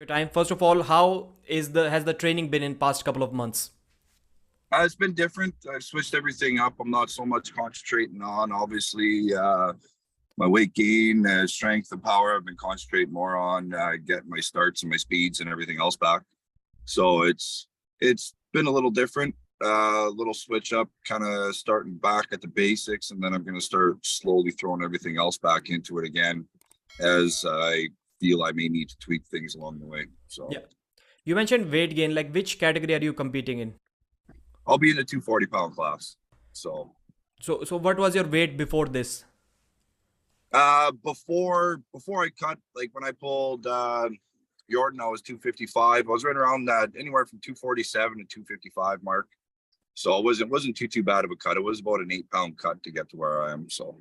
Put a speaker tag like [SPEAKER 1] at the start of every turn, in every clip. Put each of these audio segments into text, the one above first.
[SPEAKER 1] your time. First of all, how is the has the training been in past couple of months?
[SPEAKER 2] It's been different. I've switched everything up. I'm not so much concentrating on obviously my weight gain, strength, and power. I've been concentrating more on getting my starts and my speeds and everything else back. So it's been a little different, little switch up, kind of starting back at the basics, and then I'm going to start slowly throwing everything else back into it again as I feel I may need to tweak things along the way. So
[SPEAKER 1] Yeah. You mentioned weight gain. Like which category are you competing in?
[SPEAKER 2] I'll be in the 240-pound class. So
[SPEAKER 1] So what was your weight before this?
[SPEAKER 2] before I cut, like when I pulled Jordan, I was 255. I was right around that, anywhere from 247 to 255 mark. So it wasn't too bad of a cut. It was about an 8-pound cut to get to where I am. So,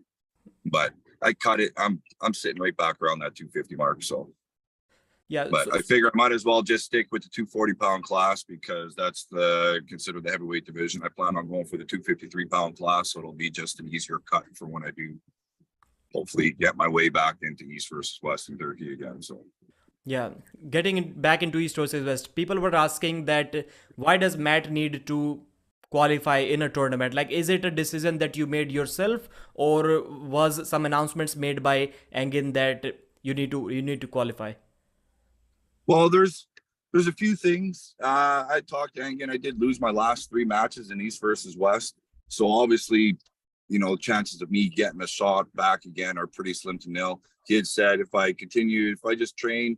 [SPEAKER 2] but I cut it. I'm sitting right back around that 250 mark. So,
[SPEAKER 1] Yeah.
[SPEAKER 2] but I figure I might as well just stick with the 240-pound class because that's considered the heavyweight division. I plan on going for the 253-pound class, so it'll be just an easier cut for when I do hopefully get my way back into East versus West in Turkey again. So.
[SPEAKER 1] Yeah, back into East versus West, people were asking that why does Matt need to qualify in a tournament? Like, is it a decision that you made yourself, or was some announcements made by Engin that you need to qualify?
[SPEAKER 2] Well, there's a few things. I talked to Engin. I did lose my last 3 matches in East versus West, so obviously, chances of me getting a shot back again are pretty slim to nil. He had said if I just train,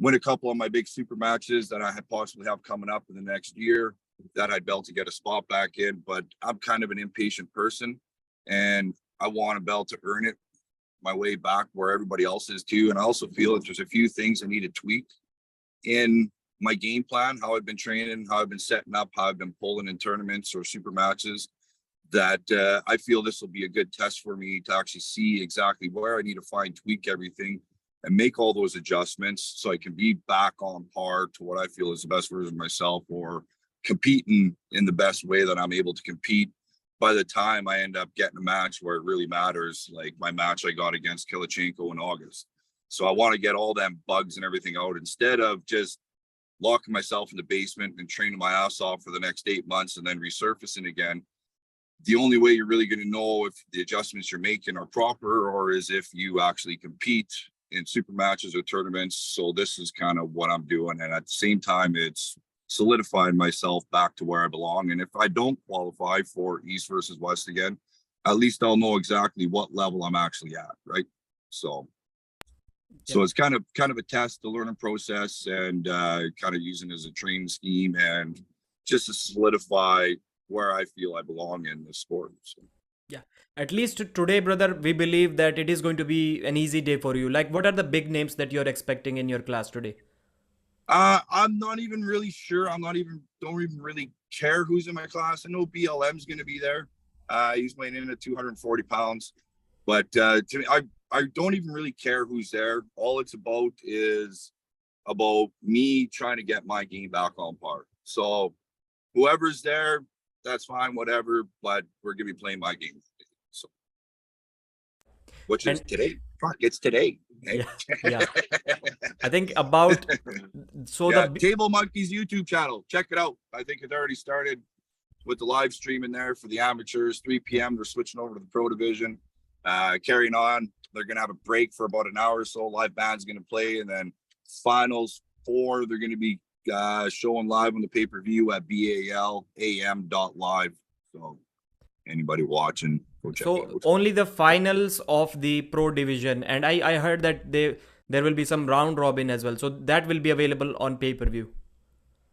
[SPEAKER 2] win a couple of my big super matches that I had possibly have coming up in the next year, that I'd be able to get a spot back in. But I'm kind of an impatient person, and I want to be able to earn it my way back where everybody else is too. And I also feel that there's a few things I need to tweak in my game plan, how I've been training, how I've been setting up, how I've been pulling in tournaments or super matches, that I feel this will be a good test for me to actually see exactly where I need to tweak everything and make all those adjustments so I can be back on par to what I feel is the best version of myself, or competing in the best way that I'm able to compete by the time I end up getting a match where it really matters, like my match I got against Kilochenko in August. So I want to get all them bugs and everything out instead of just locking myself in the basement and training my ass off for the next 8 months and then resurfacing again. The only way you're really going to know if the adjustments you're making are proper, or is if you actually compete in super matches or tournaments. So this is kind of what I'm doing, and at the same time it's solidifying myself back to where I belong. And if I don't qualify for East versus West again, at least I'll know exactly what level I'm actually at, right? So
[SPEAKER 1] Yep.
[SPEAKER 2] it's kind of a test, the learning process, and kind of using it as a training scheme and just to solidify where I feel I belong in the sport. So.
[SPEAKER 1] Yeah. At least today, brother, we believe that it is going to be an easy day for you. Like, what are the big names that you're expecting in your class today?
[SPEAKER 2] I'm not even really sure. Don't even really care who's in my class. I know BLM's going to be there. He's weighing in at 240 pounds. But to me, I don't even really care who's there. All it's about is about me trying to get my game back on par. So whoever's there, that's fine, whatever. But we're going to be playing my game. So, which is today. Fuck, it's today.
[SPEAKER 1] Yeah, yeah. I think about
[SPEAKER 2] Table Monkeys YouTube channel. Check it out. I think it already started with the live stream in there for the amateurs. 3 p.m. They're switching over to the pro division. Carrying on. They're gonna have a break for about an hour or so. Live band's gonna play, and then finals 4. They're gonna be showing live on the pay-per-view at balam.live. So anybody watching, go check it out.
[SPEAKER 1] Only the finals of the pro division, and I heard that there will be some round robin as well, so that will be available on pay-per-view.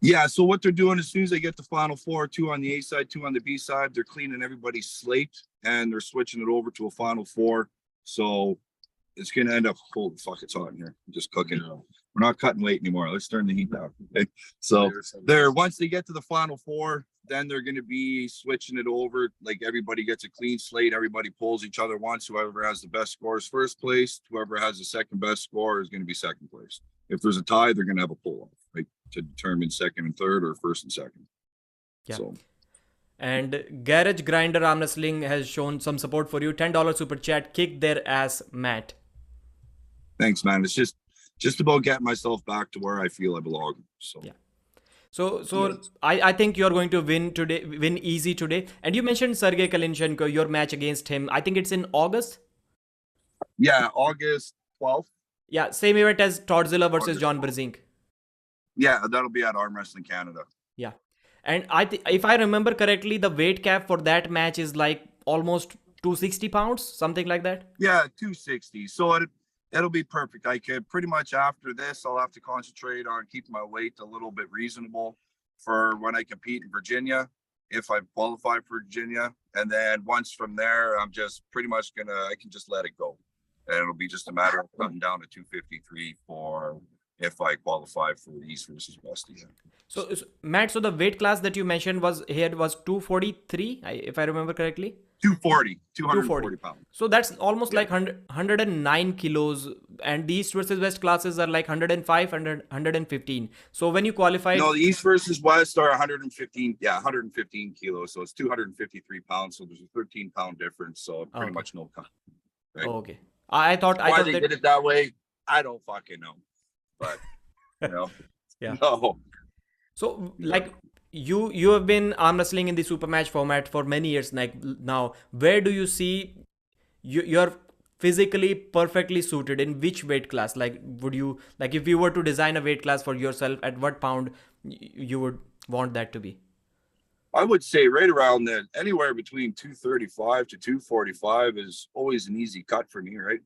[SPEAKER 2] Yeah, so what they're doing, as soon as they get the final 4, 2 on the A side, 2 on the B side, they're cleaning everybody's slate and they're switching it over to a final 4. So it's gonna end up, holy fuck, it's hot in here. I'm just cooking. We're not cutting weight anymore. Let's turn the heat down. Okay? So once they get to the final 4, then they're going to be switching it over. Like everybody gets a clean slate. Everybody pulls each other once. Whoever has the best score is first place. Whoever has the second best score is going to be second place. If there's a tie, they're going to have a pull off, right, to determine second and third or first and second.
[SPEAKER 1] Yeah.
[SPEAKER 2] So.
[SPEAKER 1] And Garage Grinder Arm Wrestling has shown some support for you. $10 super chat. Kick their ass, Matt.
[SPEAKER 2] Thanks, man. It's just just about getting myself back to where I feel I belong. So
[SPEAKER 1] Yeah. So
[SPEAKER 2] yes.
[SPEAKER 1] I think you're going to win today, win easy today. And you mentioned Sergey Kalinchenko, your match against him. I think it's in August.
[SPEAKER 2] Yeah, August 12th.
[SPEAKER 1] Yeah, same event as Todzilla versus
[SPEAKER 2] August
[SPEAKER 1] John
[SPEAKER 2] 12th.
[SPEAKER 1] Brzezinski.
[SPEAKER 2] Yeah, that'll be at Arm Wrestling Canada.
[SPEAKER 1] Yeah, and if I remember correctly, the weight cap for that match is like almost 260 pounds, something like that.
[SPEAKER 2] Yeah, 260. So it'll be perfect. I could pretty much after this, I'll have to concentrate on keeping my weight a little bit reasonable for when I compete in Virginia, if I qualify for Virginia. And then once from there, I'm just pretty much I can just let it go. And it'll be just a matter of cutting down to 253 for if I qualify for the East versus West again.
[SPEAKER 1] So, Matt, so the weight class that you mentioned was here was 243, if I remember correctly.
[SPEAKER 2] 240,
[SPEAKER 1] 240.
[SPEAKER 2] 240 pounds.
[SPEAKER 1] So that's almost
[SPEAKER 2] Yeah.
[SPEAKER 1] like 109 kilos. And the East versus West classes are like 105, 115. So when you
[SPEAKER 2] No,
[SPEAKER 1] qualified,
[SPEAKER 2] the East versus West are 115. Yeah, 115 kilos. So it's 253 pounds. So there's a 13-pound difference. So pretty
[SPEAKER 1] okay,
[SPEAKER 2] much no cut. Right?
[SPEAKER 1] okay. I
[SPEAKER 2] Why
[SPEAKER 1] thought
[SPEAKER 2] they
[SPEAKER 1] that,
[SPEAKER 2] did it that way, I don't fucking know. But you know,
[SPEAKER 1] yeah.
[SPEAKER 2] no.
[SPEAKER 1] So
[SPEAKER 2] But
[SPEAKER 1] like you have been arm wrestling in the super match format for many years like now. Where do you see you're physically perfectly suited in which weight class? Like would you like if you were to design a weight class for yourself, at what pound you would want that to be?
[SPEAKER 2] I would say right around that, anywhere between 235 to 245 is always an easy cut for me, right?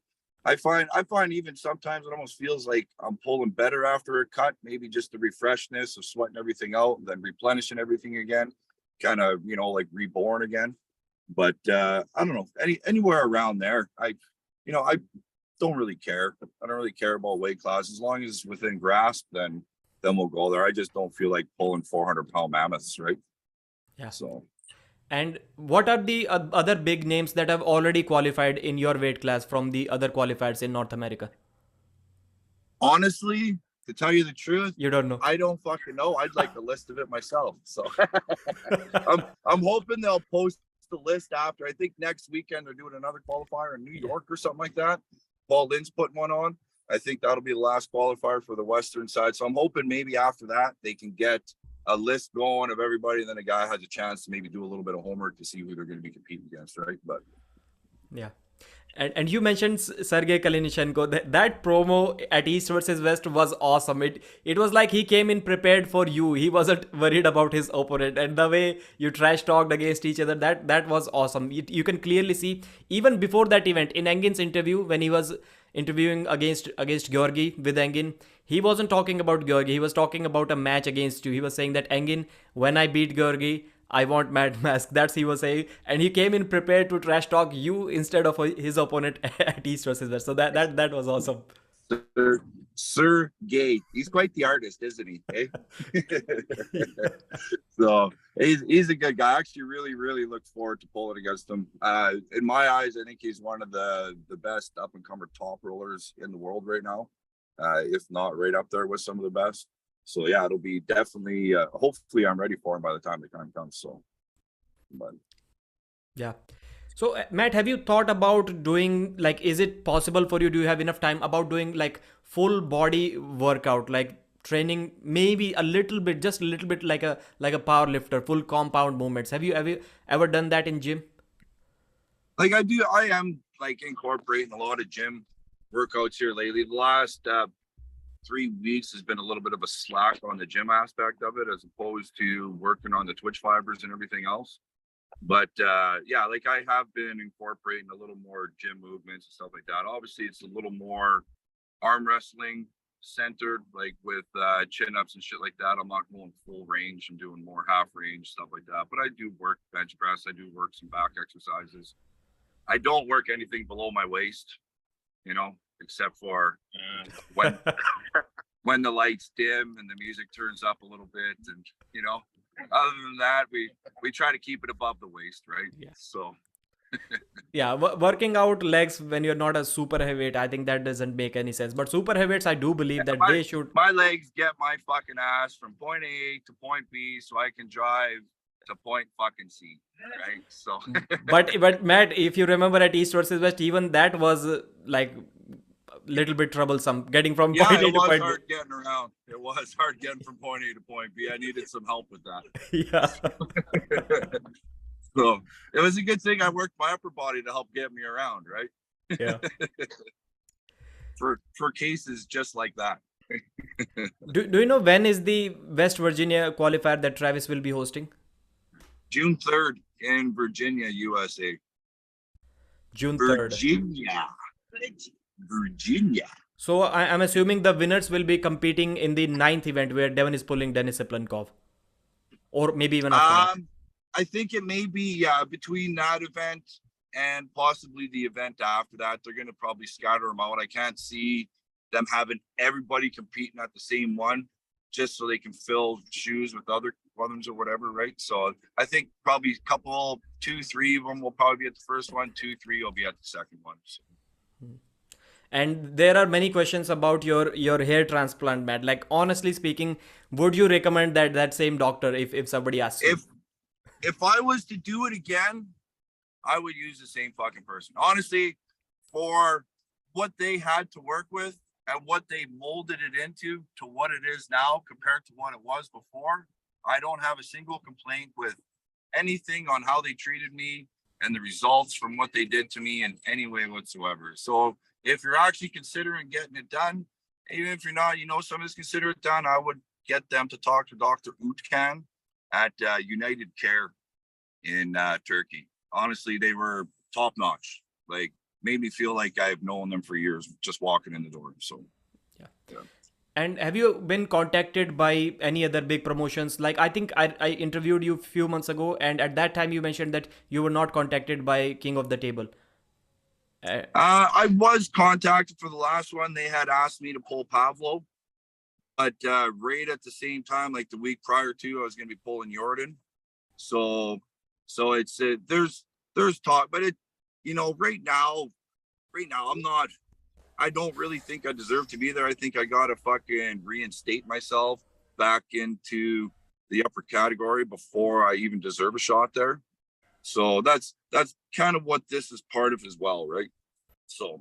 [SPEAKER 2] I find even sometimes it almost feels like I'm pulling better after a cut, maybe just the refreshness of sweating everything out and then replenishing everything again, kind of, like reborn again. But I don't know, anywhere around there. I don't really care. I don't really care about weight class. As long as it's within grasp, then we'll go there. I just don't feel like pulling 400-pound mammoths, right?
[SPEAKER 1] Yeah.
[SPEAKER 2] So
[SPEAKER 1] And what are the other big names that have already qualified in your weight class from the other qualifiers in North America?
[SPEAKER 2] honestly, to tell you the truth,
[SPEAKER 1] You don't know.
[SPEAKER 2] I don't fucking know. I'd like a list of it myself. So I'm hoping they'll post the list after. I think next weekend they're doing another qualifier in New
[SPEAKER 1] Yeah.
[SPEAKER 2] York or something like that. Paul Lynn's putting one on. I think that'll be the last qualifier for the Western side. So I'm hoping maybe after that they can get a list going of everybody, and then a guy has a chance to maybe do a little bit of homework to see who they're going to be competing against, right? But
[SPEAKER 1] Yeah. And you mentioned Sergey Kalinichenko. That promo at East versus West was awesome. It was like he came in prepared for you. He wasn't worried about his opponent. And the way you trash talked against each other, that was awesome. You can clearly see even before that event in Engin's interview when he was interviewing against Georgi with Engin, he wasn't talking about Georgi. He was talking about a match against you. He was saying that Engin, when I beat Georgi, I want Mad Mask. That's he was saying, and he came in prepared to trash talk you instead of his opponent at East versus West. So that was awesome.
[SPEAKER 2] Sir Gay, he's quite the artist, isn't he? Eh? So he's a good guy. I actually really look forward to pulling against him. In my eyes, I think he's one of the best up and comer top rollers in the world right now, if not right up there with some of the best. So yeah, it'll be definitely. Hopefully, I'm ready for him by the time the time comes. So, but
[SPEAKER 1] Yeah. So Matt, have you thought about doing like? Is it possible for you? Do you have enough time about doing like full body workout, like training maybe a little bit, just a little bit like a power lifter, full compound movements? Have you ever done that in gym?
[SPEAKER 2] like I am like incorporating a lot of gym workouts here lately. The last 3 weeks has been a little bit of a slack on the gym aspect of it, as opposed to working on the twitch fibers and everything else. But yeah, like I have been incorporating a little more gym movements and stuff like that. Obviously, it's a little more arm wrestling centered, like with chin ups and shit like that. I'm not going full range. I'm doing more half range stuff like that. But I do work bench press. I do work some back exercises. I don't work anything below my waist, except for when when the lights dim and the music turns up a little bit, and other than that, we try to keep it above the waist, right?
[SPEAKER 1] Yeah.
[SPEAKER 2] So
[SPEAKER 1] Yeah, working out legs when you're not a super heavyweight, I think that doesn't make any sense. But super heavyweights, I do
[SPEAKER 2] yeah,
[SPEAKER 1] believe that
[SPEAKER 2] my
[SPEAKER 1] they should.
[SPEAKER 2] my legs get my fucking ass from point A to point B, so I can drive to point fucking C, right? So
[SPEAKER 1] But Matt, if you remember at East versus West, even that was like little bit troublesome getting from
[SPEAKER 2] Yeah,
[SPEAKER 1] point
[SPEAKER 2] it
[SPEAKER 1] A to
[SPEAKER 2] was
[SPEAKER 1] point B.
[SPEAKER 2] hard getting around. It was hard getting from point A to point B. I needed some help with that.
[SPEAKER 1] Yeah.
[SPEAKER 2] So it was a good thing I worked my upper body to help get me around, right?
[SPEAKER 1] Yeah.
[SPEAKER 2] For cases just like that.
[SPEAKER 1] Do you know when is the West Virginia qualifier that Travis will be hosting?
[SPEAKER 2] June 3rd in Virginia, USA.
[SPEAKER 1] June 3rd.
[SPEAKER 2] Virginia. Virginia.
[SPEAKER 1] So I'm assuming the winners will be competing in the ninth event where Devon is pulling Denis Siplenkov, or maybe even after that.
[SPEAKER 2] I think it may be between that event and possibly the event after that. They're going to probably scatter them out. I can't see them having everybody competing at the same one just so they can fill shoes with other ones or whatever, right? So I think probably a couple, 2, 3 of them will probably be at the first one. 2, 3 will be at the second one. So.
[SPEAKER 1] And there are many questions about your hair transplant, Matt. Like honestly speaking, would you recommend that same doctor if somebody asks you?
[SPEAKER 2] If I was to do it again, I would use the same fucking person. Honestly, for what they had to work with and what they molded it into to what it is now compared to what it was before, I don't have a single complaint with anything on how they treated me and the results from what they did to me in any way whatsoever. So if you're actually considering getting it done, even if you're not, somebody's consider it done, I would get them to talk to Dr. Utkan at United Care in Turkey. Honestly, they were top notch. Like, made me feel like I've known them for years just walking in the door. So,
[SPEAKER 1] yeah. And have you been contacted by any other big promotions? Like, I think I interviewed you a few months ago, and at that time you mentioned that you were not contacted by King of the Table.
[SPEAKER 2] I was contacted for the last one. They had asked me to pull Pavlo, but right at the same time, like the week prior to, I was going to be pulling Jordan. So it's there's talk, but right now I don't really think I deserve to be there. I think I got to fucking reinstate myself back into the upper category before I even deserve a shot there. So that's kind of what this is part of as well, right? So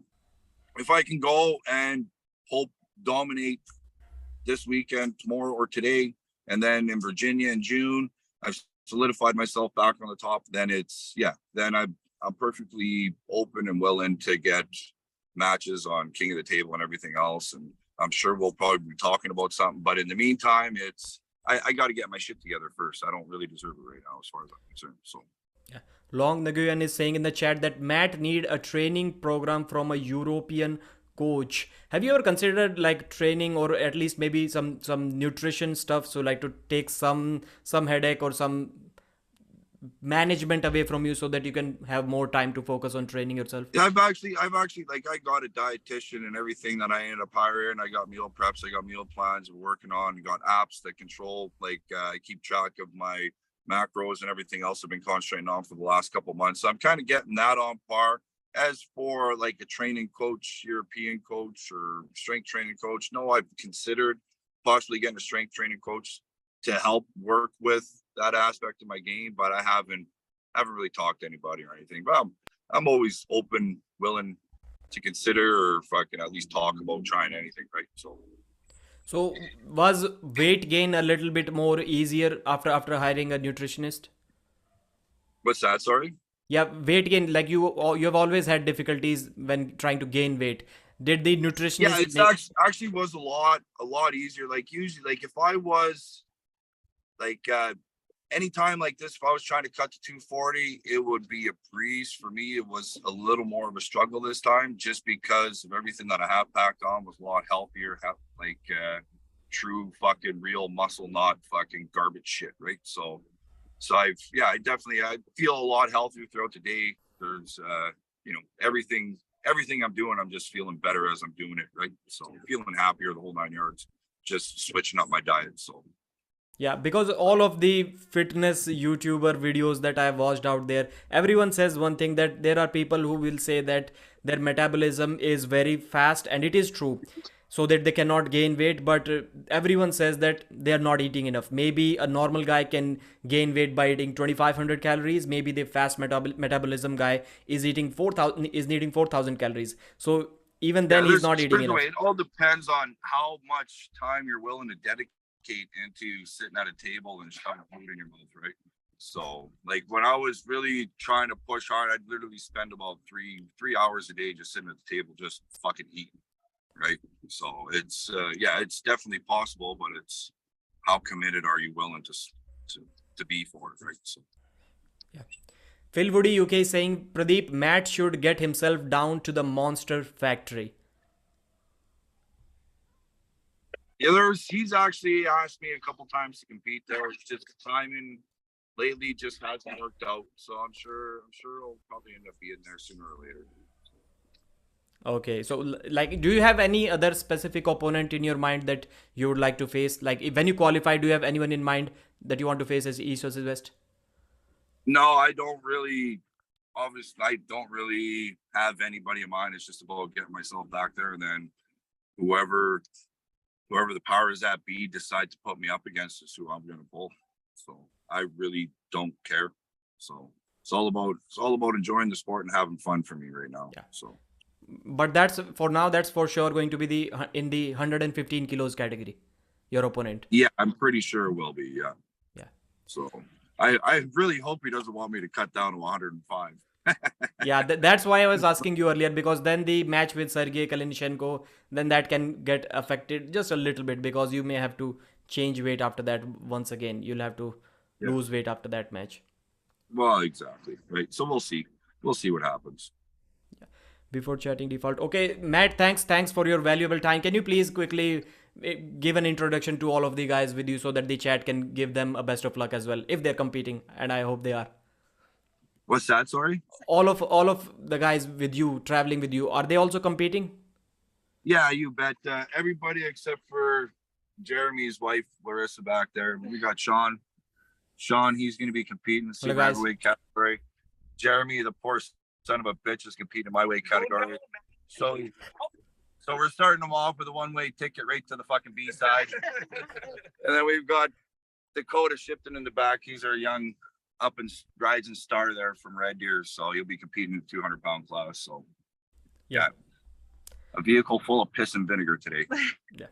[SPEAKER 2] if I can go and hope dominate this weekend, tomorrow or today, and then in Virginia in June, I've solidified myself back on the top, then then I'm perfectly open and willing to get matches on King of the Table and everything else. And I'm sure we'll probably be talking about something. But in the meantime, I got to get my shit together first. I don't really deserve it right now as far as I'm concerned. So.
[SPEAKER 1] Yeah. Long Nguyen is saying in the chat that Matt need a training program from a European coach. Have you ever considered like training or at least maybe some nutrition stuff? So like to take some headache or some management away from you so that you can have more time to focus on training yourself?
[SPEAKER 2] Yeah, I've actually like I got a dietitian and everything that I ended up hiring. I got meal preps, I got meal plans we're working on, got apps that control I keep track of my macros and everything else I've been concentrating on for the last couple of months. So I'm kind of getting that on par. As for like a training coach, European coach or strength training coach, no, I've considered possibly getting a strength training coach to help work with that aspect of my game, but I haven't really talked to anybody or anything. But I'm always open, willing to consider or fucking at least talk about trying anything, right?
[SPEAKER 1] So was weight gain a little bit more easier after hiring a nutritionist?
[SPEAKER 2] What's that? Sorry.
[SPEAKER 1] Yeah, weight gain, like you have always had difficulties when trying to gain weight. Did the
[SPEAKER 2] Yeah,
[SPEAKER 1] nutritionist
[SPEAKER 2] it's actually was a lot easier. Like usually, like if I was like anytime like this, if I was trying to cut to 240, it would be a breeze for me. It was a little more of a struggle this time just because of everything that I have packed on was a lot healthier, true fucking real muscle, not fucking garbage shit, right? So I feel a lot healthier throughout the day. There's everything I'm doing, I'm just feeling better as I'm doing it, right? So feeling happier the whole 9 yards, just switching up my diet. So
[SPEAKER 1] yeah, because all of the fitness YouTuber videos that I've watched out there, everyone says one thing, that there are people who will say that their metabolism is very fast, and it is true, so that they cannot gain weight. But everyone says that they are not eating enough. Maybe a normal guy can gain weight by eating 2,500 calories. Maybe the fast metabolism guy is eating 4,000 calories. So Even
[SPEAKER 2] Yeah,
[SPEAKER 1] then, he's
[SPEAKER 2] there's
[SPEAKER 1] not eating
[SPEAKER 2] a way.
[SPEAKER 1] enough.
[SPEAKER 2] It all depends on how much time you're willing to dedicate into sitting at a table and shoving food in your mouth, right? So, like when I was really trying to push hard, I'd literally spend about three hours a day just sitting at the table, just fucking eating, right? So it's yeah, it's definitely possible, but it's how committed are you willing to to be for it, right? So
[SPEAKER 1] Yeah. Phil Woody UK saying Pradeep, Matt should get himself down to the monster factory.
[SPEAKER 2] yeah, he's actually asked me a couple times to compete there. It's just the timing lately just hasn't worked out. So I'm sure I'll probably end up being there sooner or later.
[SPEAKER 1] Okay, so like, do you have any other specific opponent in your mind that you would like to face? Like, when you qualify, do you have anyone in mind that you want to face as East versus West?
[SPEAKER 2] No, I don't really. Obviously, I don't really have anybody in mind. It's just about getting myself back there, and then whoever the powers that be decide to put me up against is who I'm going to pull. So I really don't care. So it's all about enjoying the sport and having fun for me right now.
[SPEAKER 1] Yeah,
[SPEAKER 2] So
[SPEAKER 1] but that's for now. That's for sure going to be the in the 115 kilos category. Your opponent.
[SPEAKER 2] yeah, I'm pretty sure it will be. Yeah.
[SPEAKER 1] Yeah.
[SPEAKER 2] So I really hope he doesn't want me to cut down to 105.
[SPEAKER 1] Yeah, that's why I was asking you earlier, because then the match with Sergey Kalinichenko, then that can get affected just a little bit, because you may have to change weight after that once again. You'll have to
[SPEAKER 2] Yeah.
[SPEAKER 1] lose weight after that match.
[SPEAKER 2] Well, exactly. Right. So we'll see. We'll see what happens.
[SPEAKER 1] Before chatting default. Okay, Matt, thanks for your valuable time. Can you please quickly give an introduction to all of the guys with you so that the chat can give them a best of luck as well if they're competing, and I hope they are.
[SPEAKER 2] What's that? Sorry.
[SPEAKER 1] All of the guys with you traveling with you, are they also competing?
[SPEAKER 2] Yeah, you bet. Everybody except for Jeremy's wife, Larissa, back there. We got Sean. Sean, he's going to be competing in the
[SPEAKER 1] Hello,
[SPEAKER 2] super
[SPEAKER 1] guys.
[SPEAKER 2] heavyweight category. Jeremy, the poor son of a bitch, is competing in my weight category. So we're starting them off with a one-way ticket right to the fucking B side. And then we've got Dakota Shipton in the back. He's our young up and rising star there from Red Deer. So he'll be competing in the 200-pound class. So yeah, a vehicle full of piss and vinegar today.
[SPEAKER 1] Yeah.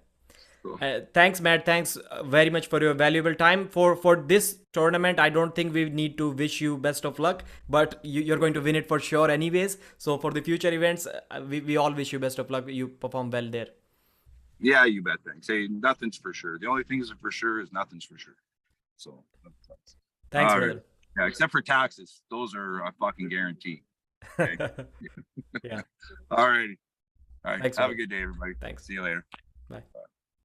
[SPEAKER 2] So,
[SPEAKER 1] Thanks, Matt. Thanks very much for your valuable time. For this tournament, I don't think we need to wish you best of luck, but you're going to win it for sure anyways. So for the future events, we all wish you best of luck. You perform well there.
[SPEAKER 2] yeah, you bet. Thanks. Hey, nothing's for sure. The only thing is for sure is nothing's for sure. So
[SPEAKER 1] Thanks,
[SPEAKER 2] all
[SPEAKER 1] brother.
[SPEAKER 2] right. Yeah, except for taxes. Those are a fucking guarantee. Okay?
[SPEAKER 1] Yeah.
[SPEAKER 2] All righty. All right.
[SPEAKER 1] Thanks,
[SPEAKER 2] Have
[SPEAKER 1] brother.
[SPEAKER 2] a good day, everybody.
[SPEAKER 1] Thanks.
[SPEAKER 2] See you later.
[SPEAKER 1] Bye.